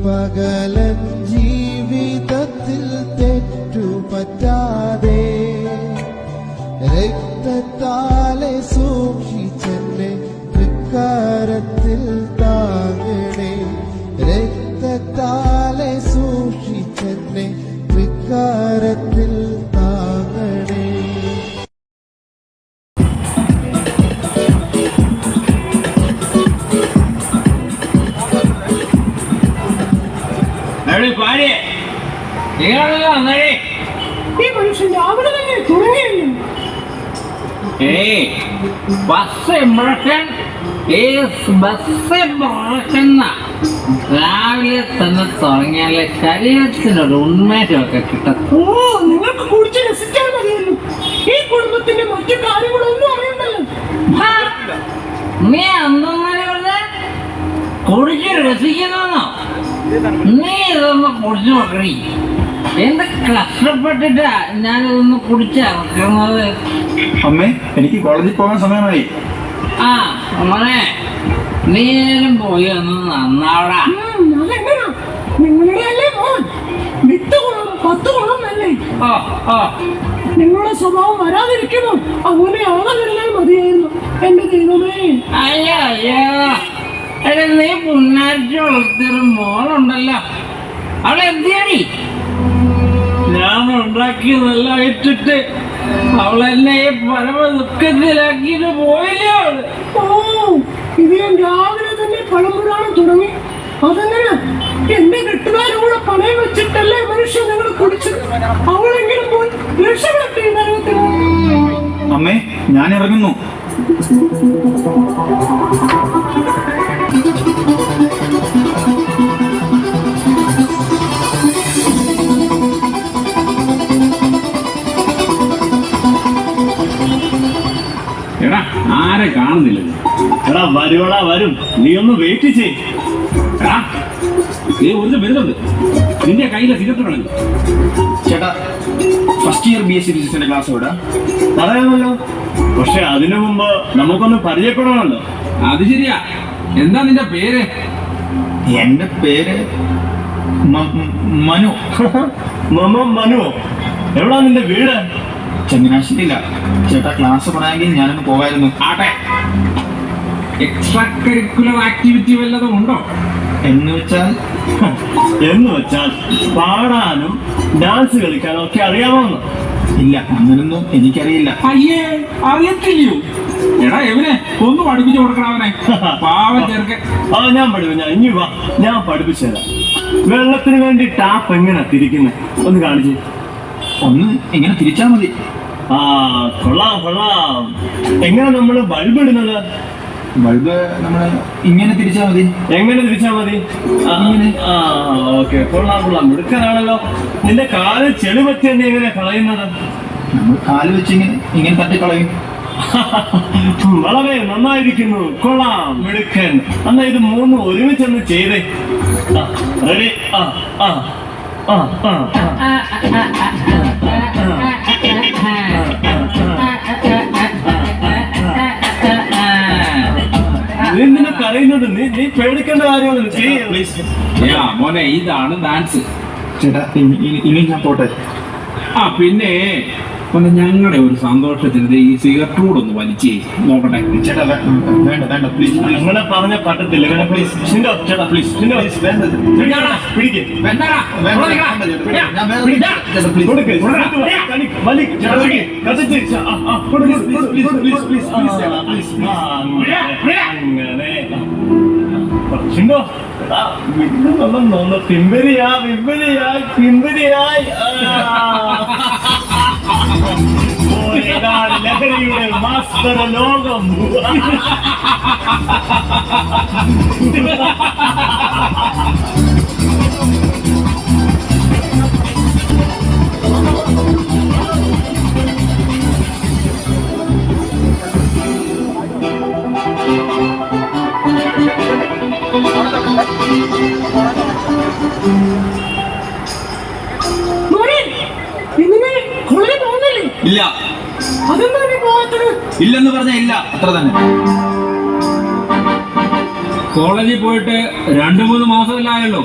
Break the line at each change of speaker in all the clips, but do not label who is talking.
പകലൻ ജീവിതത്തിൽ തെറ്റുപറ്റാതെ രക്തത്താലെ സൂക്ഷിച്ചെന്നെ തൃക്കരത്തിൽ താങ്ങണേ. രക്തത്താലെ സൂക്ഷിച്ചെന്നെ തൃക്കരത്തിൽ താങ്ങണേ.
ഈ മനുഷ്യൻ രാവിലെ തന്നെ തുടങ്ങിയല്ലോ.
രാവിലെ തന്നെ തുടങ്ങിയാലേ ശരീരത്തിനൊരു ഉന്മേഷമൊക്കെ കിട്ടും.
നിങ്ങൾക്ക് കുടിച്ച് രസിച്ചാൽ മതിയല്ലോ. ഈ കുടുംബത്തിന്റെ മറ്റു കാര്യങ്ങളൊന്നും അറിയണ്ടല്ലോ.
നീ എന്തെന്നാണ് പറഞ്ഞ കുടിച്ച് രസിക്കുന്നോ? നീ ഇതൊന്ന് കുടിച്ചു നോക്കണേ. എന്ത് കഷ്ടപ്പെട്ടിട്ടാ ഞാനിതൊന്ന് കുടിച്ചിറക്കുന്നത്.
അമ്മേ, എനിക്ക് കോളേജിൽ പോകാൻ സമയമായി.
ആ മോനെ, നീനും പോയി ഒന്ന് നന്നാവടാ.
നിങ്ങളുടെ അല്ലേ മോൻ? 8 കുളം 10 കുളം അല്ലേ? നിങ്ങളുടെ സ്വഭാവം വരാതിരിക്കുമോ? അങ്ങനെ ആകാതിരുന്നാൽ മതിയായിരുന്നു. എന്റെ ദൈവമേ.
അയ്യോ അയ്യോ, എടാ നീ പുന്നാരിച്ച് വളർത്തിയൊരു മോളുണ്ടല്ലോ, അവളെ എന്തിയാടി? ഞാൻ ഉണ്ടാക്കിയതെല്ലാം ഇട്ടിട്ട് അവളെന്നെ ഈ പരമ ദുഃഖത്തിലാക്കിയിട്ട് പോയില്ലേ അവള്.
ഇത് ഞാൻ രാവിലെ തന്നെ പഴംപുരാണം തുടങ്ങി. അതെങ്ങനെ എന്റെ കെട്ടുകാരോട് പണയം വെച്ചിട്ടല്ലേ മനുഷ്യൻ നിങ്ങൾ കുടിച്ചത്? അവളെങ്കിലും പോയി രക്ഷപ്പെടട്ടെ.
അമ്മേ, ഞാൻ ഇറങ്ങുന്നു.
എടാ, ആരെ കാണുന്നില്ലല്ലോ.
എടാ വരുവടാ, വരും. നീ ഒന്ന് വെയിറ്റ് ചെയ്.
എടാ, നീ ഒരു വരുന്നുണ്ട്. നിന്റെ കയ്യിലെ സിഗരറ്റ് കളഞ്ഞു.
ചേട്ടാ, ഫസ്റ്റ് ഇയർ BSc ഫിസിക്സിന്റെ ക്ലാസ് ഇവിടെ പറയാമല്ലോ. പക്ഷെ അതിനു മുമ്പ് നമുക്കൊന്ന് പരിചയപ്പെടണമല്ലോ.
അത് ശരിയാ. എന്താ നിന്റെ പേര്?
എന്റെ പേര് മനു. മനു. എവിടാ നിന്റെ വീട്? ചങ്ങനാശ്ശേരിയില്ല. ചേട്ടാ, ക്ലാസ് പറയാമെങ്കിൽ ഞാനൊന്ന് പോകായിരുന്നു.
ആട്ടെ, എക്സ്ട്രാ കരിക്കുലർ ആക്ടിവിറ്റി വല്ലതും ഉണ്ടോ?
എന്ന് വെച്ചാൽ പാടാനും ഡാൻസ് കളിക്കാനും ഒക്കെ അറിയാമോന്ന്? ഇല്ല, അങ്ങനൊന്നും എനിക്കറിയില്ല.
അയ്യേ, അറിയത്തില്ലയോ? എടാ, എവനെ ഒന്ന് പഠിപ്പിച്ചു കൊടുക്കണം അവനെ. പാവം ചേർക്കൻ.
ഞാൻ പഠിപ്പിക്കാം. ഇനി വാ, ഞാൻ പഠിപ്പിച്ചു തരാം. വെള്ളത്തിന് വേണ്ടി ടാപ്പ് എങ്ങനെ തിരിക്കുന്നത് ഒന്ന് കാണിച്ച്. ഒന്ന് ഇങ്ങനെ തിരിച്ചാ മതി. കൊള്ളാം കൊള്ളാം. എങ്ങനെ നമ്മള് ബൾബ് ഇടുന്നത്? ബൾബ് നമ്മള് ഇങ്ങനെ തിരിച്ചാ മതി. എങ്ങനെ തിരിച്ചാ മതി? ഓക്കെ, കൊള്ളാം കൊള്ളാം. മിടുക്കനാണല്ലോ. നിന്റെ കാല് ചെളി പറ്റി തന്നെ എങ്ങനെ കളയുന്നത്? നമ്മൾ കാല് വെച്ച് ഇങ്ങനെ തട്ടിക്കളയും. വളരെ നന്നായിരിക്കുന്നു, കൊള്ളാം, മിടുക്കൻ. എന്നാ ഇത് 3 ഒരുമിച്ചൊന്ന് ചെയ്തേ. റെഡി? എന്തിനാ കരയുന്നത്? നീ പേടിക്കേണ്ട കാര്യമാണ്.
മോനെ, ഇതാണ് ഡാൻസ്.
ചേട്ടാ, ഇനി ഞാൻ പോട്ടെ.
പിന്നെ ഞങ്ങളുടെ ഒരു സന്തോഷത്തിന് ഈ സിഗരറ്റ് കൂടെ ഒന്ന് വലിച്ചേ നോക്കട്ടെ.
ചേട്ടാ, വേണ്ട വേണ്ട, പ്ലീസ്. അങ്ങനെ പറഞ്ഞ പറ്റത്തില്ല. പ്ലീസ് ചേട്ടാ, പ്ലീസ്. പിമ്പരിയായി ലഹരിയുടെ മാസ്തര ലോകം.
ഇല്ല. ഇല്ലെന്ന് പറഞ്ഞ ഇല്ല, അത്ര തന്നെ. കോളേജിൽ പോയിട്ട് 2-3 മാസമല്ലായല്ലോ.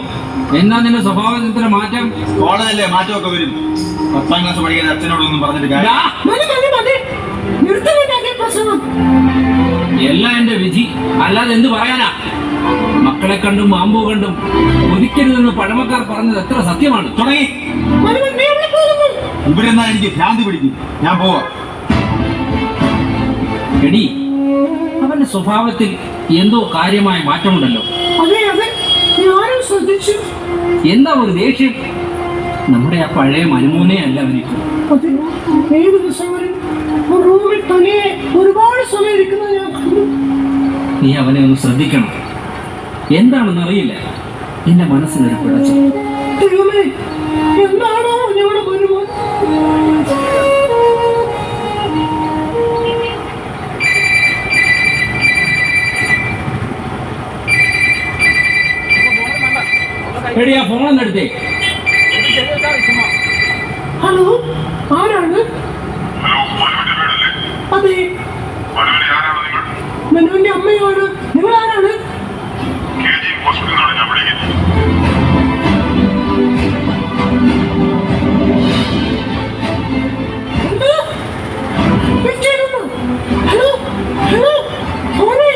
എന്താ നിന്റെ സ്വഭാവത്തിന് മാറ്റം?
കോളേജല്ലേ മാറ്റമൊക്കെ വരും. 10ാം ക്ലാസ് പഠിക്കുന്ന അച്ഛനോടൊന്നും പറഞ്ഞിട്ട് കാര്യം.
ദാ,
മതി മതി മതി നിർത്തുന്നില്ല പ്രസംഗം.
എല്ലാം എന്റെ വിധി, അല്ലാതെ എന്ത് പറയാനാ? മക്കളെ കണ്ടും മാമ്പൂ കണ്ടും ഒരിക്കരുതെന്ന് പഴമക്കാർ പറഞ്ഞത് എത്ര സത്യമാണ്.
തുടങ്ങി.
മതി മതി, നീ എവിടെ പോകുന്നു?
ഇവരെന്നാ എനിക്ക് ഭ്രാന്തി പിടിക്കും. ഞാൻ പോവാ.
എടി, അവന്റെ സ്വഭാവത്തിൽ എന്തോ കാര്യമായ മാറ്റമുണ്ടല്ലോ.
അതെ അതെ, ഞാനും ശ്രദ്ധിച്ചു.
എന്താ ഒരു ദേഷ്യം? നമ്മുടെ ആ പഴയ മനുമോനെ അല്ല അവനിക്ക്.
അതെ, ഏത് ദിവസങ്ങളിൽ റൂമിൽ തനിയെ ഒരുപാട് സമയം ഇരിക്കുന്നത് ഞാൻ കണ്ടു.
നീ അവനെ ഒന്ന് ശ്രദ്ധിക്കണം. എന്താണെന്ന് അറിയില്ല, എന്റെ മനസ്സിനൊരു പിടച്ച.
ദൈവമേ, എന്താണോ ഞങ്ങളുടെ മരുമോൻ?
എടി, ആ ഫോൺ എടുത്തേ.
ഹലോ, ആരാണ്? അതെ, മനുവിന്റെ അമ്മയാണ്. നിങ്ങൾ ആരാണ്? എന്ത്? വിളിച്ചിരുന്നു. ഹലോ ഹലോ, മോനെ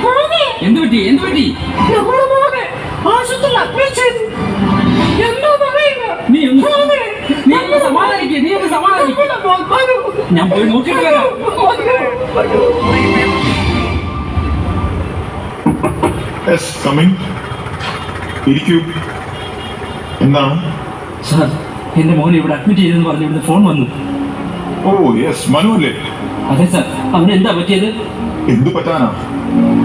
മോനെ,
എന്ത് പറ്റി? എന്ത് പറ്റി?
നമ്മുടെ മോനെ ആശുപത്രിയിൽ അഡ്മിറ്റ് ചെയ്തു. എന്താ പറയുക?
നീ ഒന്ന്
മോനെ,
നീ ഒന്ന് സമാധാനിക്കേ. നീ ഒന്ന് സമാധാനിക്കേ.
നമ്മുടെ മോൻ വരൂ.
ഞാൻ പോയി നോക്കിയിട്ട് വരാം.
Yes, coming. ഇരിക്കൂ. എന്താണ്?
സാർ, എന്റെ മോനെ ഇവിടെ അഡ്മിറ്റ് ചെയ്തെന്ന് പറഞ്ഞ് ഇവിടുന്ന് ഫോൺ വന്നു.
ഓ യെസ്, മനു അല്ലേ?
അതെ സാർ. അവന് എന്താ പറ്റിയത്?
എന്തു പറ്റാനാ?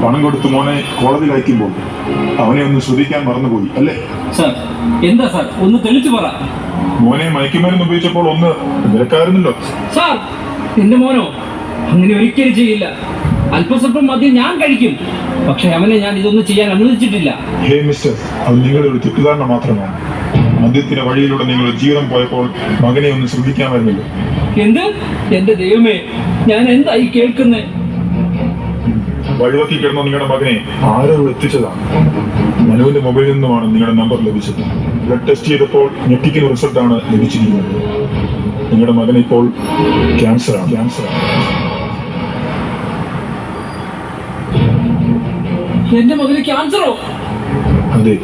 പണം കൊടുത്ത് മോനെ കോളേജിൽ അയക്കുമ്പോൾ അവനെ ഒന്ന് ശ്രദ്ധിക്കാൻ മറന്നുപോയി അല്ലേ?
സാർ, എന്താ സാർ? ഒന്ന് തെളിച്ചു പറ.
മോനെ മയക്കുമരുന്ന് ഉപയോഗിച്ചപ്പോൾ ഒന്ന് വിലക്കായിരുന്നല്ലോ.
സാർ, എന്റെ മോനോ അങ്ങനെ ഒരിക്കലും ചെയ്യില്ല. അല്പസ്വല്പം മദ്യം ഞാൻ കഴിക്കും, പക്ഷെ അവനെ ഞാൻ ഇതൊന്നും ചെയ്യാൻ അനുവദിച്ചിട്ടില്ല.
ഹേ മിസ്റ്റർ, അത് നിങ്ങളുടെ ഒരു തെറ്റിദ്ധാരണ മാത്രമാണ്. മദ്യത്തിന്റെ വഴിയിലൂടെ നിങ്ങളുടെ ജീവിതം പോയപ്പോൾ മകനെ ഒന്ന് ശ്രദ്ധിക്കാമായിരുന്നല്ലോ.
എന്ത്? എന്റെ ദൈവമേ, ഞാൻ എന്തായി കേൾക്കുന്നേ?
വഴിവക്കി കിടന്ന നിങ്ങളുടെ മകനെ ആരോ എത്തിച്ചതാണ്. മനുവിന്റെ മൊബൈലിൽ നിന്നുമാണ് നിങ്ങളുടെ നമ്പർ ലഭിച്ചത്. ബ്ലഡ് ടെസ്റ്റ് ചെയ്തപ്പോൾ ഞെട്ടിക്കുന്ന റിസൾട്ടാണ് ലഭിച്ചിരിക്കുന്നത്. നിങ്ങളുടെ മകന് ഇപ്പോൾ ക്യാൻസറാണ്.
എന്റെ മകന് ക്യാൻസറോ?
അതെ,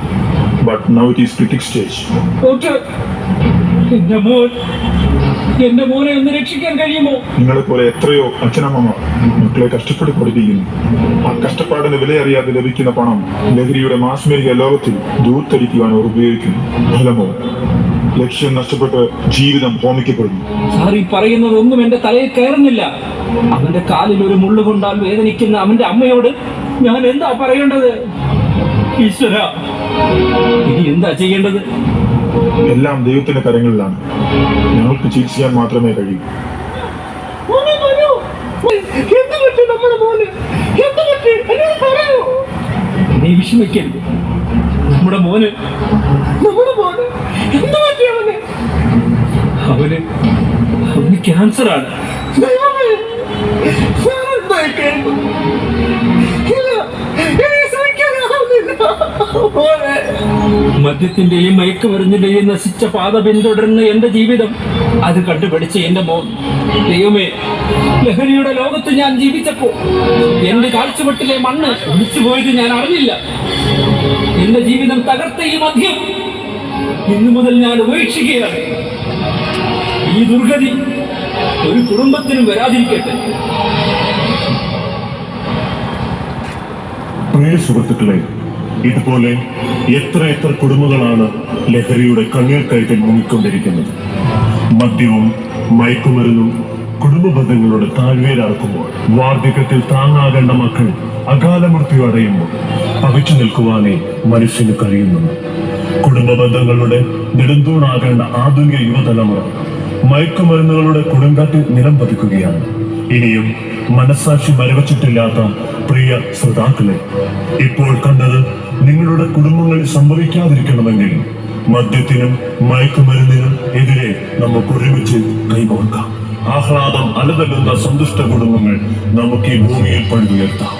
but now it is critic stage.
Doctor, എന്റെ മോനെ ഒന്ന് രക്ഷിക്കാൻ കഴിയുമോ?
നിങ്ങളെ പോലെ എത്രയോ അച്ഛനമ്മമാർ മക്കളെ കഷ്ടപ്പെട്ട് പഠിപ്പിക്കുന്നു. ആ കഷ്ടപ്പാടിന് വിലയറിയാതെ ലഭിക്കുന്ന പണം ലഹരിയുടെ മാസ്മരിക ലോകത്തിൽ ദൂർത്തടിക്കുവാൻ അവർ ഉപയോഗിക്കുന്നു. ഫലമോ ലക്ഷ്യം നഷ്ടപ്പെട്ട് ജീവിതം ഹോമിക്കപ്പെടുന്നു.
സാർ, ഈ പറയുന്നതൊന്നും എന്റെ തലയിൽ കയറുന്നില്ല. അവന്റെ കാലിൽ ഒരു മുള്ളു കൊണ്ടാൽ വേദനിക്കുന്ന അവന്റെ അമ്മയോട് ഞാൻ എന്താ പറയേണ്ടത്? ഈശ്വര, ഇനി എന്താ ചെയ്യേണ്ടത്?
എല്ലാം ദൈവത്തിന്റെ കരങ്ങളിലാണ്. ഞങ്ങൾക്ക് ചികിത്സിക്കാൻ മാത്രമേ കഴിയൂ.
മോനെ വരൂ. എന്ത് പറ്റി നമ്മുടെ മോന്? എന്ത് പറ്റി? എന്നോട് പറയൂ.
നീ വിഷമിക്കരുത്. നമ്മുടെ മോന്
എന്ത് പറ്റി അവന്?
അവന് ക്യാൻസറാണ്.
ദൈവമേ, ഞാൻ എന്തായി കേട്ടു? ഇല്ല, എനിക്ക് സഹിക്കാനാവുന്നില്ല. മോനെ,
മദ്യത്തിന്റെയും മയക്കുമരുന്നിന്റെയും നശിച്ച പാത പിന്തുടരുന്ന എന്റെ ജീവിതം അത് കണ്ടുപിടിച്ച് എന്റെ മോൻ. ദൈവമേ, ലഹരിയുടെ ലോകത്ത് ഞാൻ ജീവിച്ചപ്പോ എന്റെ കാഴ്ചവെട്ടിലെ മണ്ണ് ഒലിച്ചുപോയത് ഞാൻ അറിഞ്ഞില്ല. എന്റെ ജീവിതം തകർത്ത ഈ മദ്യം ഇന്നു മുതൽ ഞാൻ ഉപേക്ഷിക്കുകയാണ്. ഈ ദുർഗതി ഒരു കുടുംബത്തിനും വരാതിരിക്കട്ടെ.
പ്രിയ സുഹൃത്തുക്കളെ, ഇതുപോലെ എത്ര കുടുംബങ്ങളാണ് ലഹരിയുടെ കണ്ണീർ കയറ്റിൽ മുങ്ങിക്കൊണ്ടിരിക്കുന്നത്. മദ്യവും മയക്കുമരുന്നും കുടുംബ ബന്ധങ്ങളുടെ താഴ്വേരടക്കുമ്പോൾ, വാർദ്ധക്യത്തിൽ താങ്ങാകേണ്ട മക്കൾ അകാല മൃത്യു അടയുമ്പോൾ പകച്ചു നിൽക്കുവാനേ മനുഷ്യന് കഴിയുന്നുണ്ട്. കുടുംബ ബന്ധങ്ങളുടെ നെടുന്തൂണാകേണ്ട ആധുനിക യുവതലമുറ മയക്കുമരുന്നുകളുടെ കൊടുങ്കാറ്റിൽ നിലം പതിക്കുകയാണ്. ഇനിയും മനസ്സാക്ഷി മരവച്ചിട്ടില്ലാത്ത പ്രിയ ശ്രോതാക്കളെ, ഇപ്പോൾ കണ്ടത് നിങ്ങളുടെ കുടുംബങ്ങളിൽ സംഭവിക്കാതിരിക്കണമെങ്കിൽ മദ്യത്തിനും മയക്കുമരുന്നിനും എതിരെ നമുക്ക് ഒരുമിച്ച് കൈകോർക്കാം. ആഹ്ലാദം അലതല്ലുന്ന സന്തുഷ്ട കുടുംബങ്ങൾ നമുക്ക് ഈ ഭൂമിയിൽ പണിതുയർത്താം.